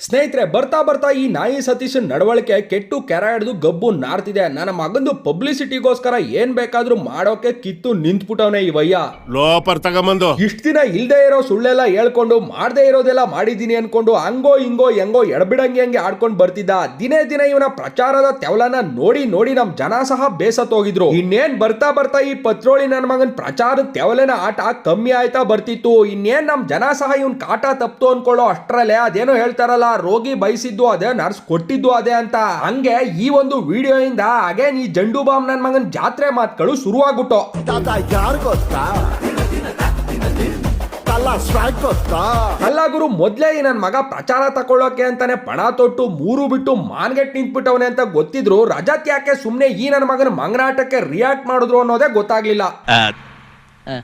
ಸ್ನೇಹಿತರೆ, ಬರ್ತಾ ಬರ್ತಾ ಈ ನಾಯಿ ಸತೀಶ್ ನಡವಳಿಕೆ ಕೆಟ್ಟು ಕೆರ ಹಿಡಿದು ಗಬ್ಬು ನಾರ್ತಿದೆ. ನನ್ನ ಮಗಂದು ಪಬ್ಲಿಸಿಟಿಗೋಸ್ಕರ ಏನ್ ಬೇಕಾದ್ರೂ ಮಾಡೋಕೆ ಕಿತ್ತು ನಿಂತ್ಬಿಟ್ಟವನೇ ಈ ವಯ್ಯ. ಲೋಪರ್ ತಗೊಂಬಂದು ಇಷ್ಟ ದಿನ ಇಲ್ದೇ ಇರೋ ಸುಳ್ಳೆಲ್ಲ ಹೇಳ್ಕೊಂಡು ಮಾಡದೇ ಇರೋದೆಲ್ಲ ಮಾಡಿದೀನಿ ಅನ್ಕೊಂಡು ಹಂಗೋ ಹಿಂಗೋ ಹೆಂಗೋ ಎಡಬಿಡಂಗೆ ಆಡ್ಕೊಂಡು ಬರ್ತಿದ್ದ. ದಿನೇ ದಿನೇ ಇವನ ಪ್ರಚಾರದ ತೆವಲನ ನೋಡಿ ನೋಡಿ ನಮ್ ಜನ ಸಹ ಬೇಸತ್ತೋಗಿದ್ರು. ಇನ್ನೇನ್ ಬರ್ತಾ ಬರ್ತಾ ಈ ಪತ್ರೋಳಿ ನನ್ನ ಮಗನ್ ಪ್ರಚಾರದ ತೆವಲಿನ ಆಟ ಕಮ್ಮಿ ಆಯ್ತಾ ಬರ್ತಿತ್ತು. ಇನ್ನೇನ್ ನಮ್ ಜನ ಸಹ ಇವನ್ ಕಾಟ ತಪ್ತು ಅನ್ಕೊಳ್ಳೋ ಅಷ್ಟ್ರಲ್ಲೇ ಅದೇನೋ ಹೇಳ್ತಾರಲ್ಲ, ರೋಗಿ ಬಯಸಿದ್ದು ಅದೇ, ನರ್ಸ್ ಕೊಟ್ಟಿದ್ದು ಅದೇ ಅಂತ. ಹಂಗೆ ಈ ಒಂದು ವಿಡಿಯೋ ಇಂದ ಅಗೇನ್ ಈ ಜಂಡು ಬಾಂಬ್ ನನ್ ಮಗನ್ ಜಾತ್ರೆ ಮಾತುಗಳು ಶುರುವಾಗ್ಬಿಟ್ಟು. ಅಲ್ಲ ಗುರು, ಮೊದ್ಲೇ ಈ ನನ್ ಮಗ ಪ್ರಚಾರ ತಕೊಳ್ಳೋಕೆ ಅಂತಾನೆ ಪಣ ತೊಟ್ಟು ಮೂರು ಬಿಟ್ಟು ಮಾನ್ಗೆಟ್ ನಿಂತ್ಬಿಟ್ಟವನೆ ಅಂತ ಗೊತ್ತಿದ್ರು ರಜತ್ ಯಾಕೆ ಸುಮ್ನೆ ಈ ನನ್ ಮಗನ ಮಂಗನಾಟಕ್ಕೆ ರಿಯಾಕ್ಟ್ ಮಾಡಿದ್ರು ಅನ್ನೋದೇ ಗೊತ್ತಾಗ್ಲಿಲ್ಲ.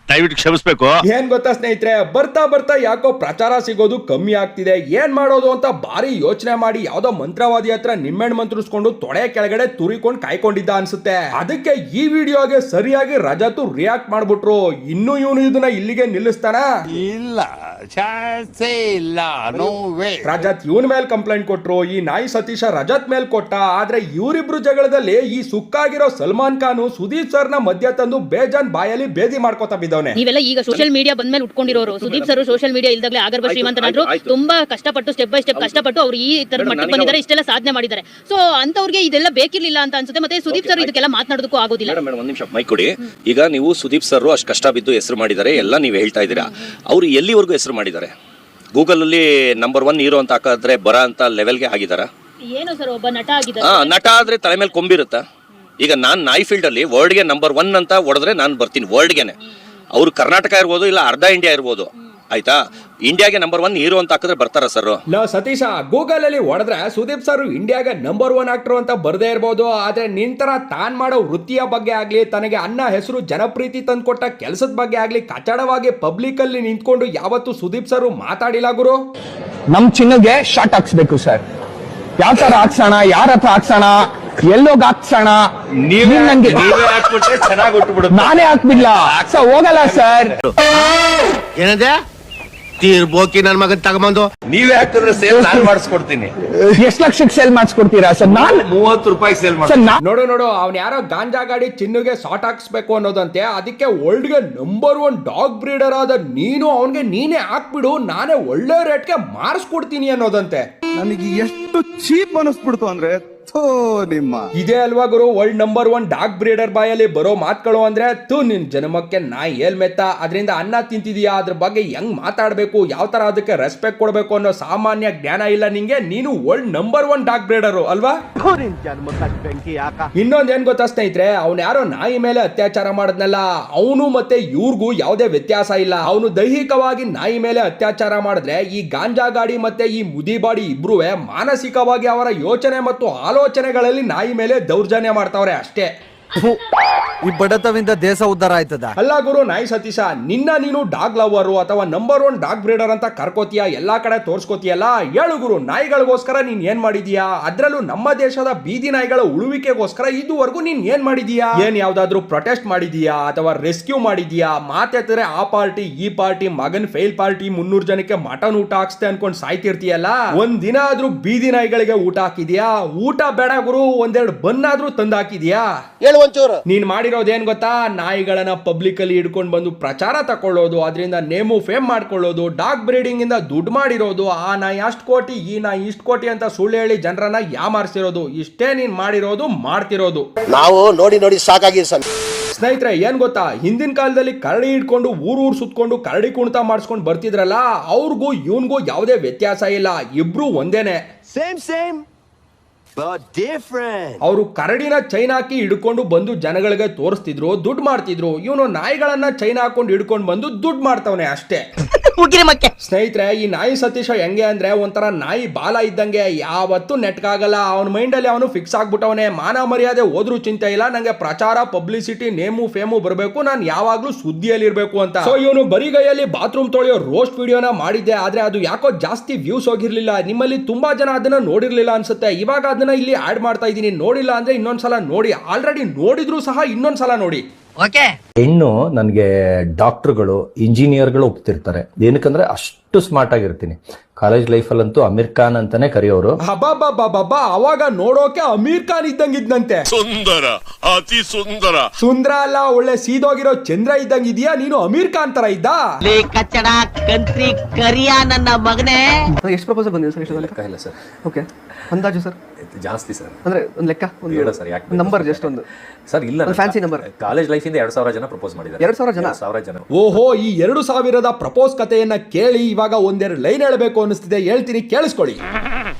ದಯವಿಟ್ಟು ಕ್ಷಮಿಸ್ಬೇಕು. ಏನ್ ಗೊತ್ತಾ ಸ್ನೇಹಿತರೆ, ಬರ್ತಾ ಬರ್ತಾ ಯಾಕೋ ಪ್ರಚಾರ ಸಿಗೋದು ಕಮ್ಮಿ ಆಗ್ತಿದೆ. ಏನ್ ಮಾಡೋದು ಅಂತ ಭಾರಿ ಯೋಚನೆ ಮಾಡಿ ಯಾವ್ದೋ ಮಂತ್ರವಾದಿ ಹತ್ರ ನಿಮ್ಮೆಣ್ ಮಂತ್ರಿಸ್ಕೊಂಡು ತೊಡೆ ಕೆಳಗಡೆ ತುರಿಕೊಂಡು ಕಾಯ್ಕೊಂಡಿದ್ದ ಅನ್ಸುತ್ತೆ. ಅದಕ್ಕೆ ಈ ವಿಡಿಯೋಗೆ ಸರಿಯಾಗಿ ರಜತ್ ರಿಯಾಕ್ಟ್ ಮಾಡ್ಬಿಟ್ರು. ಇನ್ನು ಇವನು ಇದನ್ನ ಇಲ್ಲಿಗೆ ನಿಲ್ಲಿಸ್ತಾನ? ಇಲ್ಲ, ಚಾನ್ಸೇ ಇಲ್ಲ, ನೋ ವೇ. ರಜತ್ ಇವನ್ ಮೇಲೆ ಕಂಪ್ಲೇಂಟ್ ಕೊಟ್ರು, ಈ ನಾಯಿ ಸತೀಶ ರಜತ್ ಮೇಲ್ ಕೊಟ್ಟ. ಆದ್ರೆ ಇವರಿಬ್ರು ಜಗಳದಲ್ಲಿ ಈ ಸುಕ್ಕಾಗಿರೋ ಸಲ್ಮಾನ್ ಖಾನ್ ಸುದೀಪ್ ಸರ್ ನ ಮಧ್ಯ ತಂದು ಬೇಜಾನ್ ಬಾಯಲ್ಲಿ ಬೇದಿ ಮಾಡ್ಕೊ. ನೀವೆಲ್ಲ ಈಗ ಸೋಷಿಯಲ್ ಮೀಡಿಯಾ ಬಂದ್ಮೇಲೆ ಉಟ್ಕೊಂಡಿರೋರು. ಸುದೀಪ್ ಸರ್ ಸೋಷಿಯಲ್ ಮೀಡಿಯಾ ಇಲ್ದಾಗಲೇ ಆಗರ್ಭ ಶ್ರೀಮಂತನಾದ್ರು. ತುಂಬಾ ಕಷ್ಟಪಟ್ಟು ಸ್ಟೆಪ್ ಬೈ ಸ್ಟೆಪ್ ಕಷ್ಟಪಟ್ಟು ಅವ್ರು ಈ ತರ ಮಟ್ಟಕ್ಕೆ ಬಂದಿದ್ದಾರೆ, ಇಷ್ಟೆಲ್ಲ ಸಾಧನೆ ಮಾಡಿದ್ದಾರೆ. ಸೊ ಅಂತವ್ರಿಗೆ ಇದೆಲ್ಲ ಬೇಕಿರ್ಲಿಲ್ಲ ಅಂತ ಅನ್ಸುತ್ತೆ. ಮತ್ತೆ ಸುದೀಪ್ ಸರ್ ಇದಕ್ಕೆಲ್ಲ ಮಾತನಾಡೋದಕ್ಕೂ ಆಗೋದಿಲ್ಲ. ಒಂದ್ ನಿಮಿಷ ಮೈ ಕೊಡಿ. ಈಗ ನೀವು ಸುದೀಪ್ ಸರ್ ಅಷ್ಟು ಕಷ್ಟ ಬಿದ್ದು ಹೆಸರು ಮಾಡಿದ್ದಾರೆ ಎಲ್ಲ ನೀವು ಹೇಳ್ತಾ ಇದ್ದೀರಾ. ಅವ್ರು ಎಲ್ಲಿವರೆಗೂ ಹೆಸರು ಮಾಡಿದ್ದಾರೆ? ಗೂಗಲ್ ಅಲ್ಲಿ ನಂಬರ್ 1 ಹೀರೋ ಅಂತ ಹಾಕಿದ್ರೆ ಬರ ಅಂತ ಲೆವೆಲ್ಗೆ ಆಗಿದಾರ? ಏನು ಸರ್, ಒಬ್ಬ ನಟ ಆಗಿದ್ದಾರೆ. ನಟ ಆದ್ರೆ ತಲೆ ಮೇಲೆ ಕೊಂಬಿರುತ್ತಾ? ಈಗ ನಾನ್ ನಾಯಿ ಫೀಲ್ಡ್ ಅಲ್ಲಿ ವರ್ಲ್ಡ್ಗೆ ನಂಬರ್ 1 ಅಂತ ಹೊಡೆದ್ರೆ ನಾನು ಬರ್ತೀನಿ ವರ್ಲ್ಡ್ಗೆನೆ. ಅವ್ರು ಕರ್ನಾಟಕ ಇರ್ಬೋದು, ಇಲ್ಲ ಅರ್ಧ ಇಂಡಿಯಾ ಇರ್ಬೋದು, ಆಯ್ತಾ? ಇಂಡಿಯಾಗೆ ನಂಬರ್ 1 ಹೀರೋ ಅಂತ ಹಾಕಿದ್ರೆ ಬರ್ತಾರ ಸರ್? ಸತೀಶ, ಗೂಗಲ್ ಅಲ್ಲಿ ಹೊಡೆದ್ರೆ ಸುದೀಪ್ ಸರ್ ಇಂಡಿಯಾಗೆ ನಂಬರ್ 1 ಆಕ್ಟರ್ ಅಂತ ಬರ್ದೇ ಇರ್ಬೋದು. ಆದ್ರೆ ನಿಂತರ ತಾನ್ ಮಾಡೋ ವೃತ್ತಿಯ ಬಗ್ಗೆ ಆಗ್ಲಿ, ತನಗೆ ಅನ್ನ ಹೆಸರು ಜನಪ್ರೀತಿ ತಂದ್ಕೊಟ್ಟ ಕೆಲಸದ ಬಗ್ಗೆ ಆಗ್ಲಿ ಕಚಡವಾಗಿ ಪಬ್ಲಿಕ್ ಅಲ್ಲಿ ನಿಂತ್ಕೊಂಡು ಯಾವತ್ತು ಸುದೀಪ್ ಸರ್ ಮಾತಾಡಿಲ್ಲ ಗುರು. ನಮ್ ಚಿನ್ನಗೆ ಶಾರ್ಟ್ ಹಾಕ್ಸ್ಬೇಕು ಸರ್. ಯಾವ ತರ ಹಾಕ್ಸೋಣ, ಯಾರ ಹತ್ರ ಹಾಕ್ಸೋಣ, ಎಲ್ಲೋಗ ಹಾಕ್ಸೋಣ, ನೀವೇ ಹಾಕ್ಬಿಟ್ರೆ ಚೆನ್ನಾಗಿ ಹುಟ್ಟುಬಿಡುತ್ತೆ. ನಾನೇ ಹಾಕ್ಬಿಡ್ಲಾ ಸರ್? ಹೋಗಲ್ಲ ಸರ್. ಏನದೆ ತೀರ್ಬೋಕಿ ನನ್ ಮಗನ್ ತಗೊಂಬಂದು ನೀವೇ ಹಾಕಿದ್ರೆ ಸೇಲ್ ನಾನು ಮಾಡಿಸ್ಕೊಡ್ತೀನಿ. ಎಷ್ಟ್ ಲಕ್ಷಕ್ಕೆ ಸೇಲ್ ಮಾಡಿಸ್ಕೊಡ್ತೀರಾ ಸರ್? ನಾನು 30 ರೂಪಾಯಿ ಸೇಲ್ ಸರ್. ನೋಡು ಅವ್ನ್ ಯಾರೋ ಗಾಂಜಾ ಗಾಡಿ ಚಿನ್ನುಗೆ ಶಾರ್ಟ್ ಹಾಕ್ಸ್ಬೇಕು ಅನ್ನೋದಂತೆ. ಅದಕ್ಕೆ ವರ್ಲ್ಡ್ಗೆ ನಂಬರ್ 1 ಡಾಗ್ ಬ್ರೀಡರ್ ಆದ ನೀನು ಅವನ್ಗೆ ನೀನೇ ಹಾಕ್ಬಿಡು, ನಾನೇ ಒಳ್ಳೆ ರೇಟ್ಗೆ ಮಾರಿಸ್ಕೊಡ್ತೀನಿ ಅನ್ನೋದಂತೆ. ನನಗೆ ಎಷ್ಟು ಚೀಪ್ ಅನಿಸ್ಬಿಡ್ತು ಅಂದ್ರೆ ಇದೇ ಅಲ್ವಾ ಗುರು ವರ್ಲ್ಡ್ ನಂಬರ್ 1 ಡಾಗ್ ಬ್ರೀಡರ್ ಬಾಯಲ್ಲಿ ಬರೋ ಮಾತುಗಳು ಅಂದ್ರೆ? ನಿನ್ ಜನ್ಮಕ್ಕೆ ನಾಯಿ ಮೆತ್ತ, ಅದರಿಂದ ಅನ್ನ ತಿಂತಿದೀಯಾ, ಅದ್ರ ಬಗ್ಗೆ ಹೆಂಗ್ ಮಾತಾಡ್ಬೇಕು, ಯಾವ ತರ ಅದಕ್ಕೆ ರೆಸ್ಪೆಕ್ಟ್ ಕೊಡ್ಬೇಕು ಅನ್ನೋ ಸಾಮಾನ್ಯ ಜ್ಞಾನ ಇಲ್ಲ ನಿಂಗೆ. ನೀನು ವರ್ಲ್ಡ್ ನಂಬರ್ 1 ಡಾಗ್ ಬ್ರೀಡರ್ ಅಲ್ವಾ? ಇನ್ನೊಂದ್ ಏನ್ ಗೊತ್ತಾ ಸ್ನೇಹಿತರೆ, ಅವ್ನು ಯಾರೋ ನಾಯಿ ಮೇಲೆ ಅತ್ಯಾಚಾರ ಮಾಡದ್ನಲ್ಲ, ಅವನು ಮತ್ತೆ ಇವ್ರಿಗೂ ಯಾವುದೇ ವ್ಯತ್ಯಾಸ ಇಲ್ಲ. ಅವನು ದೈಹಿಕವಾಗಿ ನಾಯಿ ಮೇಲೆ ಅತ್ಯಾಚಾರ ಮಾಡಿದ್ರೆ ಈ ಗಾಂಜಾ ಗಾಡಿ ಮತ್ತೆ ಈ ಮುದಿಬಾಡಿ ಇಬ್ರು ಮಾನಸಿಕವಾಗಿ ಅವರ ಯೋಚನೆ ಮತ್ತು ಆಲೋಚನೆಗಳಲ್ಲಿ ನಾಯಿ ಮೇಲೆ ದೌರ್ಜನ್ಯ ಮಾಡ್ತಾವ್ರೆ ಅಷ್ಟೇ. ಈ ಬಡತವಿಂದ ದೇಶ ಉದ್ಧಾರ ಆಯ್ತದ? ಅಲ್ಲ ಗುರು ನಾಯಿ ಸತೀಶ, ನಿನ್ನ ನೀನು ಡಾಗ್ ಲವರ್ ಅಥವಾ ನಂಬರ್ 1 ಡಾಗ್ ಬ್ರೀಡರ್ ಅಂತ ಕರ್ಕೋತೀಯ, ಎಲ್ಲಾ ಕಡೆ ತೋರ್ಸ್ಕೋತೀಯಲ್ಲ. ಹೇಳು ಗುರು, ನಾಯಿಗಳಿಗೋಸ್ಕರ ನೀನ್ ಏನ್ ಮಾಡಿದೀಯಾ? ಅದ್ರಲ್ಲೂ ನಮ್ಮ ದೇಶದ ಬೀದಿ ನಾಯಿಗಳ ಉಳುವಿಕೆಗೋಸ್ಕರ ಇದುವರೆಗೂ ನೀನ್ ಏನ್ ಮಾಡಿದೀಯಾ? ಏನ್ ಯಾವ್ದಾದ್ರು ಪ್ರೊಟೆಸ್ಟ್ ಮಾಡಿದೀಯಾ ಅಥವಾ ರೆಸ್ಕ್ಯೂ ಮಾಡಿದೀಯಾ? ಮಾತೆತ್ತರೆ ಆ ಪಾರ್ಟಿ ಈ ಪಾರ್ಟಿ, ಮಗನ್ ಫೇಲ್ ಪಾರ್ಟಿ 300 ಜನಕ್ಕೆ ಮಟನ್ ಊಟ ಹಾಕ್ಸ್ತೆ ಅನ್ಕೊಂಡ್ ಸಾಯ್ತಿರ್ತೀಯಲ್ಲ. ಒಂದ್ ದಿನ ಆದ್ರೂ ಬೀದಿ ನಾಯಿಗಳಿಗೆ ಊಟ ಹಾಕಿದ್ಯಾ? ಊಟ ಬೇಡ ಗುರು, ಒಂದೆರಡು ಬನ್ನಾದ್ರೂ ತಂದು ಹಾಕಿದ್ಯಾ? ನೀನ್ ಮಾಡಿರೋದೇನ್ ಗೊತ್ತಾ? ನಾಯಿಗಳನ್ನ ಪಬ್ಲಿಕ್ ಅಲ್ಲಿ ಹಿಡ್ಕೊಂಡು ಬಂದು ಪ್ರಚಾರ ತಕೊಳ್ಳೋದು, ಅದರಿಂದ ನೇಮು ಫೇಮ್ ಮಾಡ್ಕೊಳ್ಳೋದು, ಡಾಗ್ ಬ್ರೀಡಿಂಗ್ ಇಂದ ದುಡ್ಡು ಮಾಡಿರೋದು, ಆ ನಾಯಿ ಅಷ್ಟು ಕೋಟಿ ಈ ನಾಯಿ ಇಷ್ಟು ಕೋಟಿ ಅಂತ ಸುಳ್ಳು ಹೇಳಿ ಜನರನ್ನ ಯಾಮಾರಿಸಿರೋದು. ಇಷ್ಟೇ ನೀನ್ ಮಾಡಿರೋದು, ಮಾಡ್ತಿರೋದು. ನಾವು ನೋಡಿ ನೋಡಿ ಸಾಕಾಗಿ ಸ್ನೇಹಿತರೆ, ಏನ್ ಗೊತ್ತಾ, ಹಿಂದಿನ ಕಾಲದಲ್ಲಿ ಕರಡಿ ಹಿಡ್ಕೊಂಡು ಊರ್ ಸುತ್ಕೊಂಡು ಕರಡಿ ಕುಣಿತ ಮಾಡಿಸ್ಕೊಂಡು ಬರ್ತಿದ್ರಲ್ಲ, ಅವ್ರಿಗೂ ಇವನ್ಗೂ ಯಾವುದೇ ವ್ಯತ್ಯಾಸ ಇಲ್ಲ. ಇಬ್ರು ಒಂದೇನೆ. ಸೇಮ್ ಅವರು ಕರಡಿನ ಚೈನ್ ಹಾಕಿ ಹಿಡ್ಕೊಂಡು ಬಂದು ಜನಗಳಿಗೆ ತೋರಿಸ್ತಿದ್ರು, ದುಡ್ಡು ಮಾಡ್ತಿದ್ರು. ಇವನು ನಾಯಿಗಳನ್ನ ಚೈನ್ ಹಾಕೊಂಡು ಹಿಡ್ಕೊಂಡು ಬಂದು ದುಡ್ಡು ಮಾಡ್ತವನೆ ಅಷ್ಟೇ. ಸ್ನೇಹಿತರೆ, ಈ ನಾಯಿ ಸತೀಶ ಹೆಂಗೆ ಅಂದ್ರೆ ಒಂಥರ ನಾಯಿ ಬಾಲ ಇದ್ದಂಗೆ, ಯಾವತ್ತೂ ನೆಟ್ಕಾಗಲ್ಲ. ಅವನ ಮೈಂಡ್ ಅಲ್ಲಿ ಅವನು ಫಿಕ್ಸ್ ಆಗ್ಬಿಟ್ಟವನೆ. ಮಾನ ಮರ್ಯಾದೆ ಹೋದ್ರೂ ಚಿಂತೆ ಇಲ್ಲ, ನಂಗೆ ಪ್ರಚಾರ ಪಬ್ಲಿಸಿಟಿ ನೇಮು ಫೇಮು ಬರಬೇಕು, ನಾನು ಯಾವಾಗ್ಲೂ ಸುದ್ದಿಯಲ್ಲಿ ಇರ್ಬೇಕು ಅಂತ. ಸೊ ಇವನು ಬರಿಗೈಯಲ್ಲಿ ಬಾತ್ರೂಮ್ ತೊಳೆಯೋ ರೋಸ್ಟ್ ವಿಡಿಯೋನ ಮಾಡಿದ್ದೆ, ಆದ್ರೆ ಅದು ಯಾಕೋ ಜಾಸ್ತಿ ವ್ಯೂಸ್ ಹೋಗಿರ್ಲಿಲ್ಲ. ನಿಮ್ಮಲ್ಲಿ ತುಂಬಾ ಜನ ಅದನ್ನ ನೋಡಿರ್ಲಿಲ್ಲ ಅನ್ಸುತ್ತೆ. ಇವಾಗ ಅದನ್ನ ಇಲ್ಲಿ ಆಡ್ ಮಾಡ್ತಾ ಇದ್ದೀನಿ. ನೋಡಿಲ್ಲ ಅಂದ್ರೆ ಇನ್ನೊಂದ್ಸಲ ನೋಡಿ, ಆಲ್ರೆಡಿ ನೋಡಿದ್ರು ಸಹ ಇನ್ನೊಂದ್ಸಲ ನೋಡಿ. ಹೆಣ್ಣು ನನಗೆ ಡಾಕ್ಟರ್ಗಳು ಇಂಜಿನಿಯರ್ಗಳು ಒಪ್ತಿರ್ತಾರೆ. ಏನಕ್ಕಂದ್ರೆ ಅಷ್ಟು ಸ್ಮಾರ್ಟ್ ಆಗಿರ್ತೀನಿ. ಕಾಲೇಜ್ ಲೈಫಲ್ಲಂತೂ ಅಮೀರ್ ಖಾನ್ ಅಂತಾನೆ ಕರೆಯೋರು. ಹಬ್ಬ ಅವಾಗ ನೋಡೋಕೆ ಅಮೀರ್ ಖಾನ್ ಇದ್ದಂಗಿದ್ನಂತೆ. ಸುಂದರ, ಅತಿ ಸುಂದರ. ಸುಂದರ ಅಲ್ಲ, ಒಳ್ಳೆ ಸೀದೋಗಿರೋ ಚಂದ್ರ ಇದ್ದಂಗಿದ್ಯಾ, ನೀನು ಅಮೀರ್ ಖಾನ್ ತರ ಇದ್ದ. ಕಚ್ಚಡ ಕಂತ್ರಿ ಕರಿಯ ನನ್ನ ಮಗನೇ. ಎಷ್ಟು ಪ್ರಪೋಸಲ್ ಬಂದಿದೆ ಸರ್? ಎಷ್ಟು ಲೆಕ್ಕ ಇಲ್ಲ ಸರ್. ಓಕೆ, ಅಂದಾಜು ಸರ್? ಜಾಸ್ತಿ ಸರ್. ಅಂದ್ರೆ ಒಂದು ಲೆಕ್ಕ, ಒಂದು ಹೇಳ ಸರ್, ಯಾಕೆ ನಂಬರ್ ಜಸ್ಟ್ ಒಂದು ಸರ್? ಇಲ್ಲ, ಫ್ಯಾನ್ಸಿ ನಂಬರ್. ಕಾಲೇಜ್ ಲೈಫ್ ಇಂದ 2000 ಜನ ಪ್ರಪೋಸ್ ಮಾಡಿದ್ದಾರೆ. 2000 ಜನ? ಓಹೋ, ಈ 2000 ಪ್ರಪೋಸ್ ಕಥೆಯನ್ನ ಕೇಳಿ ಇವಾಗ ಒಂದೆರಡು ಲೈನ್ ಹೇಳಬೇಕು ಅನಿಸ್ತಿದೆ, ಹೇಳ್ತೀನಿ ಕೇಳಿಸ್ಕೊಳ್ಳಿ.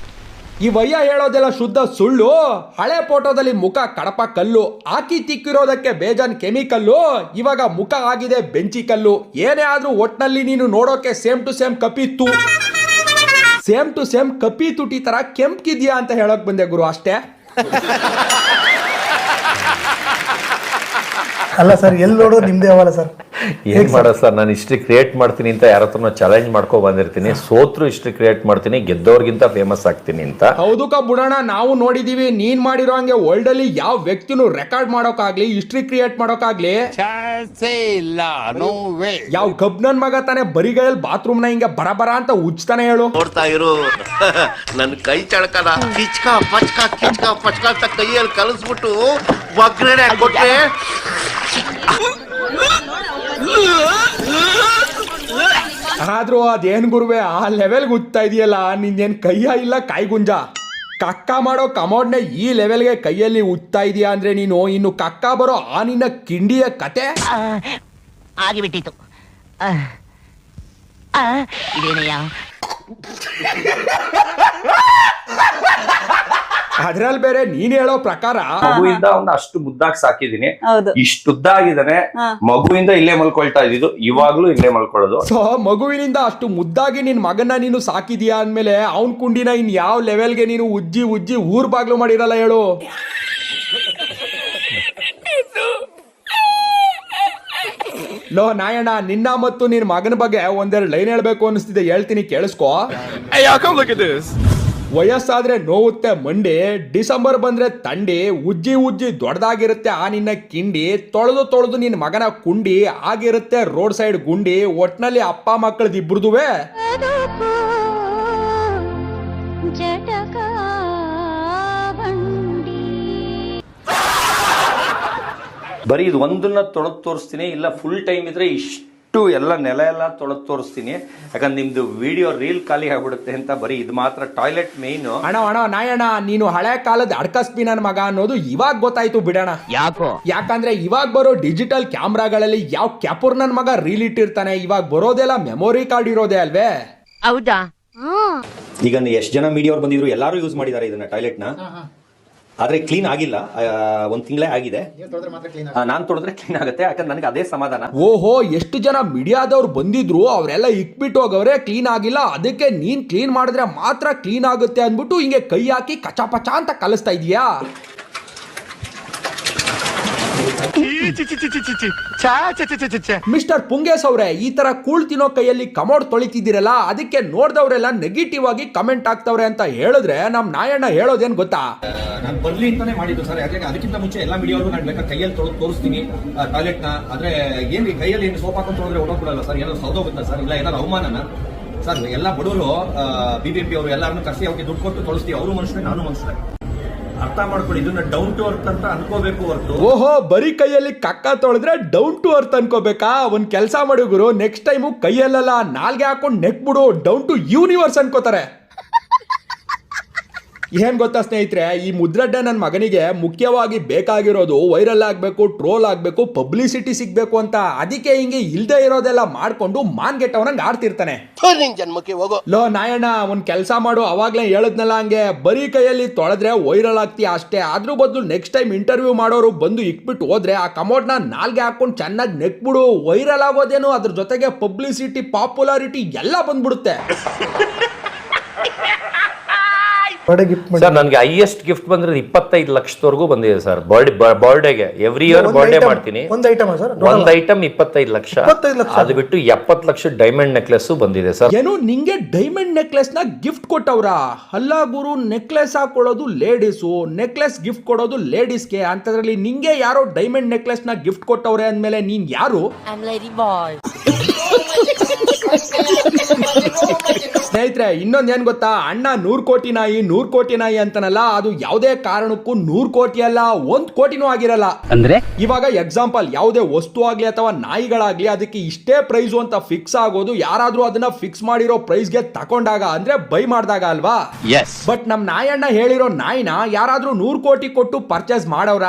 ಈ ವಯ್ಯ ಹೇಳೋದೆಲ್ಲ ಶುದ್ಧ ಸುಳ್ಳು. ಹಳೆ ಫೋಟೋದಲ್ಲಿ ಮುಖ ಕಡಪ ಕಲ್ಲು, ಹಾಕಿ ತಿಕ್ಕಿರೋದಕ್ಕೆ ಬೇಜಾನ್ ಕೆಮಿಕಲ್ಲು, ಇವಾಗ ಮುಖ ಆಗಿದೆ ಬೆಂಚಿ ಕಲ್ಲು. ಏನೇ ಆದ್ರೂ ಒಟ್ನಲ್ಲಿ ನೀನು ನೋಡೋಕೆ ಸೇಮ್ ಟು ಸೇಮ್ ಕಪಿತ್ತು, ಸೇಮ್ ಟು ಸೇಮ್ ಕಪಿ ತುಟಿ ತರ ಕೆಂಪ್ಕಿದ್ಯಾ ಅಂತ ಹೇಳಕ್ ಬಂದೆ ಗುರು, ಅಷ್ಟೇ. ಅಲ್ಲ ಸರ್, ಎಲ್ಲಿ ನೋಡೋ ನಿಮ್ದೇ ಅವಲ್ಲ ಸರ್. ಏನ್ ಮಾಡೋದು ಸರ್, ನಾನು ಹಿಸ್ಟ್ರಿ ಕ್ರಿಯೇಟ್ ಮಾಡ್ತೀನಿ ಅಂತ ಯಾರ ಹತ್ರನೋ ಚಾಲೆಂಜ್ ಮಾಡ್ಕೊ ಬಂದಿರ್ತೀನಿ. ಸೋತ್ರು ಹಿಸ್ಟ್ರಿ ಕ್ರಿಯೇಟ್ ಮಾಡ್ತೀನಿ, ಗೆದ್ದವ್ರಿಗಿಂತ ಫೇಮಸ್ ಆಗ್ತೀನಿ ಅಂತ. ಹೌದು ಬುಡಣ, ನಾವು ನೋಡಿದೀವಿ. ನೀನ್ ಮಾಡಿರೋ ಹಂಗೆ ವರ್ಲ್ಡ್ ಅಲ್ಲಿ ಯಾವ ವ್ಯಕ್ತಿನೂ ರೆಕಾರ್ಡ್ ಮಾಡೋಕಾಗ್ಲಿ, ಹಿಸ್ಟ್ರಿ ಕ್ರಿಯೇಟ್ ಮಾಡೋಕಾಗ್ಲಿ ಯಾವ ಕಬ್ ನನ್ ಮಗ ತಾನೆ ಬರಿಗೈಯಲ್ಲಿ ಬಾತ್ರೂಮ್ ನ ಹಿಂಗೆ ಬರ ಅಂತ ಉಜ್ತಾನೆ ಹೇಳು. ನೋಡ್ತಾ ಇರು, ನನ್ ಕೈ ಚಳಕದ ಕಿಚ್ಕ ಪಚ್ಕ ಅಂತ ಕೈಯಲ್ಲಿ ಕಲಿಸ್ಬಿಟ್ಟು ಒಗ್ಗರಣೆ ಕೊಟ್ಟೆ. ಆದ್ರೂ ಅದೇನ್ ಗುರುವೆ, ಆ ಲೆವೆಲ್ಗೆ ಉತ್ತಾ ಇದೆಯಲ್ಲ, ನಿಂದೇನ್ ಕೈಯ ಇಲ್ಲ ಕಾಯಿ ಗುಂಜ. ಕಕ್ಕ ಮಾಡೋ ಕಮೋಡ್ನೆ ಈ ಲೆವೆಲ್ಗೆ ಕೈಯಲ್ಲಿ ಉತ್ತಾ ಇದೆಯಾ ಅಂದ್ರೆ ನೀನು ಇನ್ನು ಕಕ್ಕ ಬರೋ ಆ ನಿನ್ನ ಕಿಂಡಿಯ ಕತೆ ಆಗಿಬಿಟ್ಟಿತ್ತು. ಇದೇನಯ್ಯ? ಅದ್ರಲ್ಲಿ ಬೇರೆ ನೀನ್ ಹೇಳೋ ಪ್ರಕಾರ ಮಗುವಿಂದ ಅವ್ನ ಅಷ್ಟು ಮುದ್ದಾಗಿ ಸಾಕಿದೀನಿ, ಇಷ್ಟುದ್ದ ಆಗಿದ್ದಾನೆ. ಮಗುವಿಂದ ಇಲ್ಲೇ ಮಲ್ಕೊಳ್ತಾ ಇದ್ದಿದ್ದು, ಇವಾಗ್ಲೂ ಇಲ್ಲೇ ಮಲ್ಕೊಳ್ಳೋದು. ಸೊ ಮಗುವಿನಿಂದ ಅಷ್ಟು ಮುದ್ದಾಗಿ ನಿನ್ ಮಗನ್ನ ನೀನು ಸಾಕಿದ್ಯಾ ಅಂದ್ಮೇಲೆ ಅವನ್ ಕುಂಡಿನ ಇನ್ ಯಾವ ಲೆವೆಲ್ಗೆ ನೀನು ಉಜ್ಜಿ ಊರ್ ಬಾಗ್ಲು ಮಾಡಿರಲ್ಲ ಹೇಳು. ಲೋ ನಾಯಣ್ಣ, ನಿನ್ನ ಮತ್ತು ನಿನ್ ಮಗನ ಬಗ್ಗೆ ಒಂದೆರಡು ಲೈನ್ ಹೇಳ್ಬೇಕು ಅನಿಸ್ತಿದೆ, ಹೇಳ್ತೀನಿ ಕೇಳಿಸ್ಕೋ. ವಯಸ್ಸಾದ್ರೆ ನೋವುತ್ತೆ ಮಂಡಿ, ಡಿಸೆಂಬರ್ ಬಂದ್ರೆ ತಂಡಿ, ಉಜ್ಜಿ ದೊಡ್ಡದಾಗಿರುತ್ತೆ ಆ ನಿನ್ನ ಕಿಂಡಿ, ತೊಳೆದು ನಿನ್ನ ಮಗನ ಕುಂಡಿ ಆಗಿರುತ್ತೆ ರೋಡ್ ಸೈಡ್ ಗುಂಡಿ. ಒಟ್ನಲ್ಲಿ ಅಪ್ಪ ಮಕ್ಕಳದ್ ಇಬ್ರದುವೆ ಬರೀ ಇದು ಒಂದನ್ನ ತೊಳೆದು ತೋರಿಸ್ತೀನಿ, ಇಲ್ಲ ಫುಲ್ ಟೈಮ್ ಇದ್ರೆ ಇಷ್ಟು ಎಲ್ಲ ನೆಲ ಎಲ್ಲ ತೊಳೆದು ತೋರಿಸ್ತೀನಿ. ಯಾಕಂದ್ರೆ ನಿಮ್ದು ವಿಡಿಯೋ ರೀಲ್ ಖಾಲಿ ಆಗ್ಬಿಡುತ್ತೆ ಅಂತ ಬರೀ ಇದು ಮಾತ್ರ ಟಾಯ್ಲೆಟ್ ಮೇನ್. ಅಣ್ಣ ನಾಯಣ್ಣ, ನೀನು ಹಳೆ ಕಾಲದ ಅಡ್ಕಸ್ಬಿ ನನ್ನ ಮಗ ಅನ್ನೋದು ಇವಾಗ ಗೊತ್ತಾಯ್ತು ಬಿಡೋಣ. ಯಾಕಂದ್ರೆ ಇವಾಗ ಬರೋ ಡಿಜಿಟಲ್ ಕ್ಯಾಮ್ರಾಗಳಲ್ಲಿ ಯಾವ ಕ್ಯಾಪುರ್ ನನ್ನ ಮಗ ರೀಲ್ ಇಟ್ಟಿರ್ತಾನೆ, ಇವಾಗ ಬರೋದೆಲ್ಲ ಮೆಮೊರಿ ಕಾರ್ಡ್ ಇರೋದೇ ಅಲ್ವೇ? ಹೌದಾ? ಈಗ ಎಷ್ಟು ಜನ ಮೀಡಿಯಾ ಅವ್ರು ಬಂದಿದ್ರು, ಎಲ್ಲರೂ ಯೂಸ್ ಮಾಡಿದ್ದಾರೆ ಇದನ್ನ ಟಾಯ್ಲೆಟ್ ನ. ಆದ್ರೆ ಕ್ಲೀನ್ ಆಗಿಲ್ಲ, ಒಂದ್ ತಿಂಗಳೇ ಆಗಿದೆ. ನಾನ್ ತೊಳೆದ್ರೆ ಕ್ಲೀನ್ ಆಗುತ್ತೆ, ಯಾಕಂದ್ರೆ ನನಗೆ ಅದೇ ಸಮಾಧಾನ. ಓಹೋ, ಎಷ್ಟು ಜನ ಮೀಡಿಯಾದವ್ರು ಬಂದಿದ್ರು, ಅವರೆಲ್ಲ ಇಕ್ಬಿಟ್ಟು ಹೋಗವ್ರೆ ಕ್ಲೀನ್ ಆಗಿಲ್ಲ, ಅದಕ್ಕೆ ನೀನ್ ಕ್ಲೀನ್ ಮಾಡಿದ್ರೆ ಮಾತ್ರ ಕ್ಲೀನ್ ಆಗುತ್ತೆ ಅಂದ್ಬಿಟ್ಟು ಹಿಂಗೆ ಕೈ ಹಾಕಿ ಕಚಾಪಚ ಅಂತ ಕಲಿಸ್ತಾ ಇದೀಯಾ? ಮಿಸ್ಟರ್ ಪುಂಗೇಶ್ ಅವ್ರೆ, ಈ ತರ ಕೂಳ್ ತಿನ್ನೋ ಕೈಯಲ್ಲಿ ಕಮೋಡ್ ತೊಳಿತಿದ್ದೀರಲ್ಲ, ಅದಕ್ಕೆ ನೋಡ್ದವ್ರೆಲ್ಲ ನೆಗೆಟಿವ್ ಆಗಿ ಕಮೆಂಟ್ ಆಗ್ತವ್ರೆ ಅಂತ ಹೇಳಿದ್ರೆ ನಮ್ ನಾಯಣ್ಣ ಹೇಳೋದೇನ್ ಗೊತ್ತಾ? ನಾನು ಬರ್ಲಿ ಅಂತಾನೆ ಮಾಡಿದ್ದು ಸರ್. ಯಾಕಂದ್ರೆ ಅದಕ್ಕಿಂತ ಮುಂಚೆ ಎಲ್ಲಾ ಮೀಡಿಯಾವರು ನಾನು ಬೇಕಾದ್ರೆ ಕೈಯಲ್ಲಿ ತೊಳೆದು ತೋರಿಸ್ತೀನಿ ಟಾಯ್ಲೆಟ್ ನ. ಆದ್ರೆ ಏನ್ರಿ ಕೈಯಲ್ಲಿ ಏನು ಸೋಪ್ ಹಾಕೊಂಡು ತೊಳೆದ್ರೆ ಹೊಡೋಗ್ಬಿಡಲ್ಲ ಸರ್, ಏನೋ ಸೌದೋಗುತ್ತಾ ಸರ್? ಇಲ್ಲ ಏನಾದ್ರು ಅವಮಾನನ ಸರ್? ಎಲ್ಲ ಬಡವರು ಬಿಬಿಎಂಪಿ ಅವರು ಎಲ್ಲಾರನ್ನು ಕರ್ಸಿ ಅವ್ರಿಗೆ ದುಡ್ಡು ಕೊಟ್ಟು ತೊಳಿಸ್ತೀವಿ. ಅವರು ಮನುಷ್ಯರೇ, ನಾನು ಮನುಷ್ಯರೇ. ಅರ್ಥ ಮಾಡ್ಕೊಳ್ಳಿ, ಇದನ್ನ ಡೌನ್ ಟು ಅರ್ತ್ ಅಂತ ಅನ್ಕೋಬೇಕು ಹೊರತು. ಓಹೋ, ಬರೀ ಕೈಯಲ್ಲಿ ಕಕ್ಕ ತೊಳೆದ್ರೆ ಡೌನ್ ಟು ಅರ್ತ್ ಅನ್ಕೋಬೇಕಾ? ಒಂದ್ ಕೆಲಸ ಮಾಡಿ ಗುರು, ನೆಕ್ಸ್ಟ್ ಟೈಮು ಕೈಯಲ್ಲೆಲ್ಲ ನಾಲ್ಗೆ ಹಾಕೊಂಡು ನೆಕ್ ಬಿಡು, ಡೌನ್ ಟು ಯೂನಿವರ್ಸ್ ಅನ್ಕೋತಾರೆ. ಏನ್ ಗೊತ್ತಾ ಸ್ನೇಹಿತರೆ, ಈ ಮುದ್ರಡ್ಡ ನನ್ನ ಮಗನಿಗೆ ಮುಖ್ಯವಾಗಿ ಬೇಕಾಗಿರೋದು ವೈರಲ್ ಆಗ್ಬೇಕು, ಟ್ರೋಲ್ ಆಗ್ಬೇಕು, ಪಬ್ಲಿಸಿಟಿ ಸಿಗ್ಬೇಕು ಅಂತ. ಅದಕ್ಕೆ ಹಿಂಗೆ ಇಲ್ದೇ ಇರೋದೆಲ್ಲ ಮಾಡ್ಕೊಂಡು ಮಾನ್ಗೆಟ್ಟವನಂಗ್ ಆಡ್ತಿರ್ತಾನೆ. ಜನ್ಮಕ್ಕೆ ಹೋಗೋ. ಲೋ ನಾಯಣ್ಣ, ಒಂದ್ ಕೆಲಸ ಮಾಡು, ಅವಾಗ್ಲೇ ಹೇಳದ್ನಲ್ಲ ಹಂಗೆ ಬರೀ ಕೈಯಲ್ಲಿ ತೊಳೆದ್ರೆ ವೈರಲ್ ಆಗ್ತೀಯ ಅಷ್ಟೇ. ಅದ್ರ ಬದಲು ನೆಕ್ಸ್ಟ್ ಟೈಮ್ ಇಂಟರ್ವ್ಯೂ ಮಾಡೋರು ಬಂದು ಇಕ್ಬಿಟ್ಟು ಹೋದ್ರೆ ಆ ಕಮೋಡ್ನ ನಾಲ್ಗೆ ಹಾಕೊಂಡು ಚೆನ್ನಾಗಿ ನೆಕ್ಬಿಡು, ವೈರಲ್ ಆಗೋದೇನು, ಅದ್ರ ಜೊತೆಗೆ ಪಬ್ಲಿಸಿಟಿ, ಪಾಪ್ಯುಲಾರಿಟಿ ಎಲ್ಲ ಬಂದ್ಬಿಡುತ್ತೆ. ಸರ್, ನನಗೆ ಹೈಯೆಸ್ಟ್ ಗಿಫ್ಟ್ ಬಂದ್ರೆ 25 ಲಕ್ಷದವರೆಗೂ ಬಂದಿದೆ ಸರ್. ಬರ್ಡೇಗೆ ಎವ್ರಿ ಇಯರ್ ಬರ್ಡೇ ಮಾಡ್ತೀನಿ. ಒಂದು ಐಟಮ್ ಸರ್, ಒಂದು ಐಟಮ್ 25 ಲಕ್ಷ. ಅದು ಬಿಟ್ಟು 70 ಲಕ್ಷ ಡೈಮಂಡ್ ನೆಕ್ಲೆಸ್ ಬಂದಿದೆ ಸರ್. ಏನು, ನಿಂಗೆ ಡೈಮಂಡ್ ನೆಕ್ಲೆಸ್ ನ ಗಿಫ್ಟ್ ಕೊಟ್ಟವ್ರ? ಅಲ್ಲ ಗುರು, ನೆಕ್ಲೆಸ್ ಹಾಕೊಳ್ಳೋದು ಲೇಡೀಸು, ನೆಕ್ಲೆಸ್ ಗಿಫ್ಟ್ ಕೊಡೋದು ಲೇಡೀಸ್ಗೆ. ಅಂತದ್ರಲ್ಲಿ ನಿಂಗೆ ಯಾರೋ ಡೈಮಂಡ್ ನೆಕ್ಲೆಸ್ ನ ಗಿಫ್ಟ್ ಕೊಟ್ಟವ್ರೆ ಅಂದ್ಮೇಲೆ ನೀನ್ ಯಾರು? ಸ್ನೇಹಿತರೆ ಇನ್ನೊಂದ್ ಏನ್ ಗೊತ್ತಾ, ಅಣ್ಣ 100 ಕೋಟಿ ನಾಯಿ 100 ಕೋಟಿ ನಾಯಿ ಅಂತನಲ್ಲ, ಅದು ಯಾವುದೇ ಕಾರಣಕ್ಕೂ 100 ಕೋಟಿ ಅಲ್ಲ, 1 ಕೋಟಿನೂ ಆಗಿರಲ್ಲ. ಅಂದ್ರೆ ಇವಾಗ ಎಕ್ಸಾಂಪಲ್, ಯಾವುದೇ ವಸ್ತು ಆಗ್ಲಿ ಅಥವಾ ನಾಯಿಗಳಾಗ್ಲಿ ಅದಕ್ಕೆ ಇಷ್ಟೇ ಪ್ರೈಸ್ ಅಂತ ಫಿಕ್ಸ್ ಆಗೋದು ಯಾರಾದ್ರೂ ಅದನ್ನ ಫಿಕ್ಸ್ ಮಾಡಿರೋ ಪ್ರೈಸ್ಗೆ ತಕೊಂಡಾಗ, ಅಂದ್ರೆ ಬೈ ಮಾಡಿದಾಗ ಅಲ್ವಾ. ಬಟ್ ನಮ್ ನಾಯಣ್ಣ ಹೇಳಿರೋ ನಾಯಿನ ಯಾರಾದ್ರೂ 100 ಕೋಟಿ ಕೊಟ್ಟು ಪರ್ಚೇಸ್ ಮಾಡವ್ರ?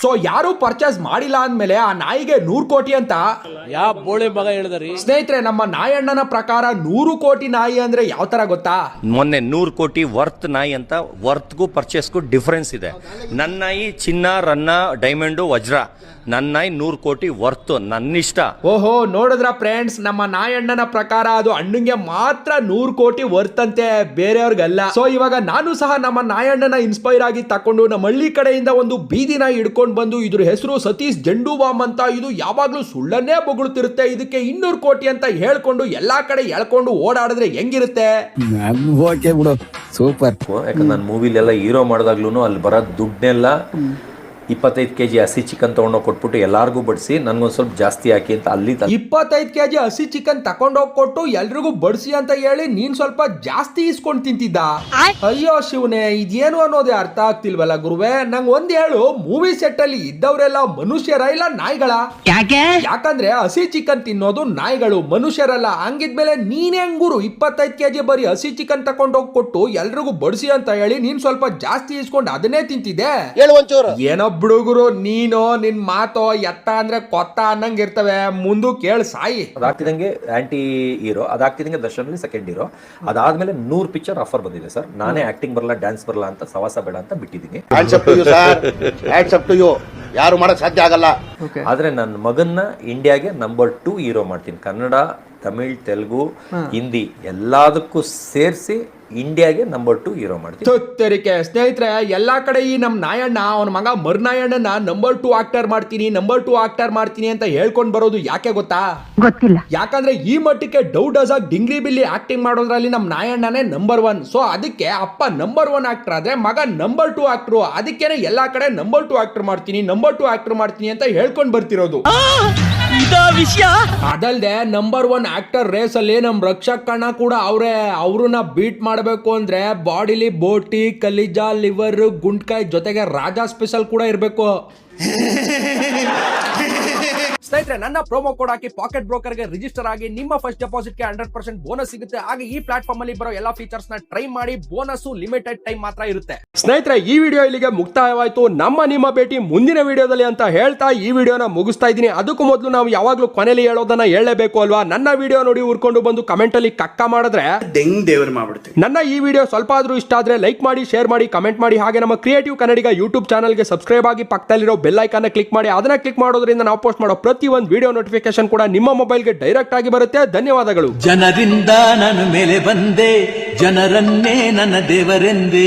ಸೊ ಯಾರು ಪರ್ಚೇಸ್ ಮಾಡಿಲ್ಲ ಅಂದ್ಮೇಲೆ ಆ ನಾಯಿಗೆ 100 ಕೋಟಿ ಅಂತ ಯಾವ ಬೋಳೆ ಮಗ ಹೇಳಿದ್ರಿ? ಸ್ನೇಹಿತರೆ ನಮ್ಮ ನಾಯಣ್ಣನ ಪ್ರಕಾರ 100 ಕೋಟಿ ನಾಯಿ ಅಂದ್ರೆ ಯಾವ ತರ ಗೊತ್ತಾ? ಮೊನ್ನೆ 100 ಕೋಟಿ ವರ್ತ್ ನಾಯಿ ಅಂತ, ವರ್ತ್ಗೂ ಪರ್ಚೇಸ್ಗೂ ಡಿಫರೆನ್ಸ್ ಇದೆ. ನನ್ನ ನಾಯಿ ಚಿನ್ನ, ರನ್ನ, ಡೈಮಂಡು, ವಜ್ರ. ನನ್ನ ನಾಯಿ 100 ಕೋಟಿ ವರ್ತ್, ನನ್ನಿಷ್ಟ. ಓಹೋ, ನೋಡಿದ್ರ ಫ್ರೆಂಡ್ಸ್, ನಮ್ಮ ನಾಯಣ್ಣನ ಪ್ರಕಾರ ಅದು ಅಣ್ಣಂಗೆ ಮಾತ್ರ 100 ಕೋಟಿ ವರ್ತ್ ಅಂತೆ, ಬೇರೆಯವ್ರಿಗಲ್ಲ. ಸೊ ಇವಾಗ ನಾನು ಸಹ ನಮ್ಮ ನಾಯಣ್ಣನ ಇನ್ಸ್ಪೈರ್ ಆಗಿ ತಕೊಂಡು ನಮ್ಮ ಹಳ್ಳಿ ಕಡೆಯಿಂದ ಒಂದು ಬೀದಿ ನಾಯಿ ಹಿಡ್ಕೊಂಡು ಬಂದು, ಇದ್ರ ಹೆಸರು ಸತೀಶ್ ಜಂಡು ಬಾಂಬ್ ಅಂತ, ಇದು ಯಾವಾಗ್ಲೂ ಸುಳ್ಳನ್ನೇ ಬೊಗಳುತ್ತಿರುತ್ತೆ, ಇದಕ್ಕೆ 200 ಕೋಟಿ ಅಂತ ಹೇಳ್ಕೊಂಡು ಎಲ್ಲಾ ಕಡೆ ಎಳ್ಕೊಂಡು ಓಡಾಡಿದ್ರೆ ಹೆಂಗಿರುತ್ತೆ? ಸೂಪರ್. ಯಾಕಂದ್ರೆ ನನ್ನ ಮೂವಿಲೆಲ್ಲ ಹೀರೋ ಮಾಡಿದಾಗ್ಲೂ ಅಲ್ಲಿ ಬರೋ ದುಡ್ಡನ್ನೆಲ್ಲ 25 kg ಹಸಿ ಚಿಕನ್ ತಗೊಂಡೋಗಿ ಕೊಟ್ಬಿಟ್ಟು ಎಲ್ಲಾರ್ಗೂ ಬಡಿಸಿ ನನ್ಗೊಂದ್ ಸ್ವಲ್ಪ ಜಾಸ್ತಿ ಹಾಕಿ ಅಂತ ಅಲ್ಲಿ 25 kg ಹಸಿ ಚಿಕನ್ ತಕೊಂಡೋಗಿ ಕೊಟ್ಟು ಎಲ್ರಿಗೂ ಬಡಿಸಿ ಅಂತ ಹೇಳಿ ನೀನ್ ಸ್ವಲ್ಪ ಜಾಸ್ತಿ ಇಸ್ಕೊಂಡ್ ತಿಂತಿದ್ದ. ಅಯ್ಯೋ ಶಿವನೇ, ಇದೇನು ಅನ್ನೋದೇ ಅರ್ಥ ಆಗ್ತಿಲ್ವಲ್ಲ ಗುರುವೆ. ನಂಗ್ ಒಂದ್ ಹೇಳು, ಮೂವಿ ಸೆಟ್ ಅಲ್ಲಿ ಇದ್ದವರೆಲ್ಲ ಮನುಷ್ಯರ ಇಲ್ಲ ನಾಯಿಗಳ? ಯಾಕಂದ್ರೆ ಹಸಿ ಚಿಕನ್ ತಿನ್ನೋದು ನಾಯಿಗಳು, ಮನುಷ್ಯರಲ್ಲ. ಹಂಗಿದ್ಮೇಲೆ ನೀನ್ ಹೆಂಗ್ ಗುರು 25 kg ಬರೀ ಹಸಿ ಚಿಕನ್ ತಕೊಂಡೋಗಿ ಕೊಟ್ಟು ಎಲ್ರಿಗೂ ಬಡಿಸಿ ಅಂತ ಹೇಳಿ ನೀನ್ ಸ್ವಲ್ಪ ಜಾಸ್ತಿ ಇಸ್ಕೊಂಡು ಅದನ್ನೇ ತಿಂತಿದ್ದೆ? ಏನೋ ಬಿಡುಗುರು, ನೀನು ನಿನ್ ಮಾತೋ ಎತ್ತ ಅಂದ್ರೆ ಕೊತ್ತ ಅನ್ನಂಗ್ ಇರ್ತವೆ, ಮುಂದು ಕೇಳಿ ಸಾಯಿ. ಅದಾಗ್ತಿದಂಗೆ ಆಂಟಿ ಹೀರೋ, ಅದಾಗ್ತಿದಂಗೆ ದರ್ಶನ್ ಅಲ್ಲಿ ಸೆಕೆಂಡ್ ಹೀರೋ, ಅದಾದ್ಮೇಲೆ 100 ಪಿಕ್ಚರ್ ಆಫರ್ ಬಂದಿದೆ ಸರ್. ನಾನೇ ಆಕ್ಟಿಂಗ್ ಬರಲ್ಲ, ಡ್ಯಾನ್ಸ್ ಬರಲ್ಲ ಅಂತ, ಸವಾಸ ಬೇಡ ಅಂತ ಬಿಟ್ಟಿದ್ದೀನಿ. ಯಾರು ಮಾಡಕ್ ಸಾಧ್ಯ ಆಗಲ್ಲ. ಆದ್ರೆ ನನ್ನ ಮಗನ್ನ ಇಂಡಿಯಾಗೆ ನಂಬರ್ 2 ಹೀರೋ ಮಾಡ್ತೀನಿ. ಕನ್ನಡ, ತಮಿಳ್, ತೆಲುಗು, ಹಿಂದಿ ಎಲ್ಲದಕ್ಕೂ ಸೇರಿಸಿ ಇಂಡಿಯಾಗೆ ನಂಬರ್ 2 ಹೀರೋ ಮಾಡ್ತೀನಿ. ತೊತ್ತರಿಕೆ ಸ್ನೇಹಿತರೆ, ಎಲ್ಲಾ ಕಡೆ ಈ ನಮ್ ನಾಯಣ್ಣ ಅವನ ಮಗ ಮರ್ನಾಯಣ್ಣನ ನಂಬರ್ 2 ಆಕ್ಟರ್ ಮಾಡ್ತೀನಿ, ನಂಬರ್ 2 ಆಕ್ಟರ್ ಮಾಡ್ತೀನಿ ಅಂತ ಹೇಳ್ಕೊಂಡ್ ಬರೋದು ಯಾಕೆ ಗೊತ್ತಾ? ಗೊತ್ತಿಲ್ಲ. ಯಾಕಂದ್ರೆ ಈ ಮಟ್ಟಕ್ಕೆ ಡೌಡಸ್ ಆಗಿ ಡಿಂಗ್ರಿ ಬಿಲ್ಲಿ ಆಕ್ಟಿಂಗ್ ಮಾಡೋದ್ರಲ್ಲಿ ನಮ್ ನಾಯಣ್ಣನೇ ನಂಬರ್ 1. ಸೊ ಅದಕ್ಕೆ ಅಪ್ಪ ನಂಬರ್ 1 ಆಕ್ಟರ್ ಆದ್ರೆ ಮಗ ನಂಬರ್ 2 ಆಕ್ಟರ್. ಅದಕ್ಕೇನೆ ಎಲ್ಲಾ ಕಡೆ ನಂಬರ್ 2 ಆಕ್ಟರ್ ಮಾಡ್ತೀನಿ, ನಂಬರ್ 2 ಆಕ್ಟರ್ ಮಾಡ್ತೀನಿ ಅಂತ ಹೇಳ್ಕೊಂಡ್ ಬರ್ತಿರೋದು. ಅದಲ್ದೆ ನಂಬರ್ 1 ಆಕ್ಟರ್ ರೇಸ್ ಅಲ್ಲಿ ನಮ್ ರಕ್ಷಕ್ ಕಣ್ಣ ಕೂಡ ಅವ್ರನ್ನ ಬೀಟ್ ಮಾಡಬೇಕು ಅಂದ್ರೆ ಬಾಡಿಲಿ ಬೋಟಿ, ಕಲಿಜಾ, ಲಿವರ್, ಗುಂಡ್ಕಾಯಿ ಜೊತೆಗೆ ರಾಜಾ ಸ್ಪೆಷಲ್ ಕೂಡ ಇರಬೇಕು. ಸ್ನೇಹಿತರೆ, ನನ್ನ ಪ್ರೋಮೋ ಕೋಡ್ ಹಾಕಿ ಪಾಕೆಟ್ ಬ್ರೋಕರ್ ಗೆ ರಿಜಿಸ್ಟರ್ ಆಗಿ ನಿಮ್ಮ ಫಸ್ಟ್ ಡೆಪಾಸಿಟ್ ಗೆ 100% ಬೋನಸ್ ಸಿಗುತ್ತೆ. ಹಾಗೆ ಈ ಪ್ಲಾಟ್ಫಾರ್ಮ್ ಅಲ್ಲಿ ಬರೋ ಎಲ್ಲಾ ಫೀಚರ್ಸ್ ನ ಟ್ರೈ ಮಾಡಿ, ಬೋನಸ್ ಲಿಮಿಟೆಡ್ ಟೈಮ್ ಮಾತ್ರ ಇರುತ್ತೆ. ಸ್ನೇಹಿತರೆ, ಈ ವಿಡಿಯೋ ಇಲ್ಲಿಗೆ ಮುಕ್ತಾಯವಾಯ್ತು. ನಿಮ್ಮ ಭೇಟಿ ಮುಂದಿನ ವಿಡಿಯೋದಲ್ಲಿ ಅಂತ ಹೇಳ್ತಾ ಈ ವಿಡಿಯೋನ ಮುಗಿಸ್ತಾ ಇದ್ದೀನಿ. ಅದಕ್ಕೂ ಮೊದಲು ನಾವು ಯಾವಾಗ್ಲೂ ಕೊನೆಯಲ್ಲಿ ಹೇಳೋದನ್ನ ಹೇಳಲೇಬೇಕು ಅಲ್ವಾ? ನನ್ನ ವಿಡಿಯೋ ನೋಡಿ ಉರ್ಕೊಂಡು ಬಂದು ಕಮೆಂಟ್ ಅಲ್ಲಿ ಕಕ್ಕ ಮಾಡಿದ್ರೆ ನನ್ನ ಈ ವಿಡಿಯೋ ಸ್ವಲ್ಪ ಆದ್ರೂ ಇಷ್ಟ ಆದ್ರೆ ಲೈಕ್ ಮಾಡಿ, ಶೇರ್ ಮಾಡಿ, ಕಮೆಂಟ್ ಮಾಡಿ. ಹಾಗೆ ನಮ್ಮ ಕ್ರಿಯೇಟಿವ್ ಕನ್ನಡಿಗ ಯೂಟ್ಯೂಬ್ ಚಾನಲ್ ಗೆ ಸಬ್ಸ್ಕ್ರೈಬ್ ಆಗಿ ಪಕ್ಕದಲ್ಲಿರೋ ಬೆಲ್ ಐಕಾನ್ ಕ್ಲಿಕ್ ಮಾಡಿ. ಅದನ್ನ ಕ್ಲಿಕ್ ಮಾಡೋದ್ರಿಂದ ನಾವು ಪೋಸ್ಟ್ ಮಾಡೋ ಪ್ರತಿ ಒಂದು ವಿಡಿಯೋ ನೋಟಿಫಿಕೇಶನ್ ಕೂಡ ನಿಮ್ಮ ಮೊಬೈಲ್ಗೆ ಡೈರೆಕ್ಟ್ ಆಗಿ ಬರುತ್ತೆ. ಧನ್ಯವಾದಗಳು. ಜನರಿಂದ ನನ್ನ ಮೇಲೆ ಬಂದೆ, ಜನರನ್ನೇ ನನ್ನ ದೇವರೆಂದೇ.